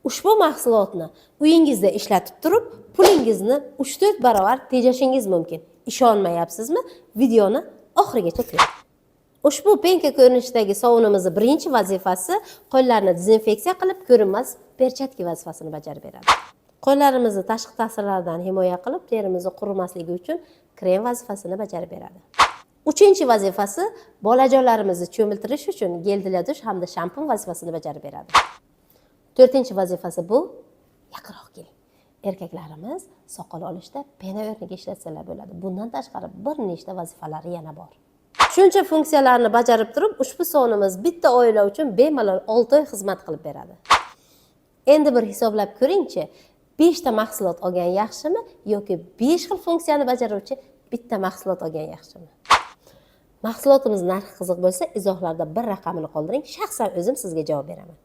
Ushbu mahsulotni uyingizda ishlatib turib, pulingizni 3-4 barobar tejashingiz mumkin. Ishonmayapsizmi? Videoni oxirigacha ko'ring. Ushbu penka ko'rinishidagi sovunimizning birinchi vazifasi qo'llarni dezinfeksiya qilib, ko'rinmas perchatki vazifasini bajarib beradi. Qo'llarimizni tashqi ta'sirlardan himoya qilib, terimizni qurimasligi uchun krem vazifasini bajarib beradi. Uchinchi vazifasi bolajonlarimizni cho'miltirish uchun gel dush hamda shampun vazifasini bajarib beradi. To'rtinchi vazifasi bu yaqinroq keling. Erkaklarimiz soqol olishda pena o'rniga ishlatsalar bo'ladi. Bundan tashqari bir nechta vazifalari yana bor. Shuncha funksiyalarni bajarib turib, ushbu sovunimiz bitta oila uchun bemalol 6 oy xizmat qilib beradi. Endi bir hisoblab ko'ringchi, 5 ta mahsulot olgan yaxshimi yoki 5 xil funksiyani bajaruvchi bitta mahsulot olgan yaxshimi? Mahsulotimiz narxi qiziq bo'lsa, izohlarda bir raqamini qoldiring, shaxsan o'zim sizga javob beraman.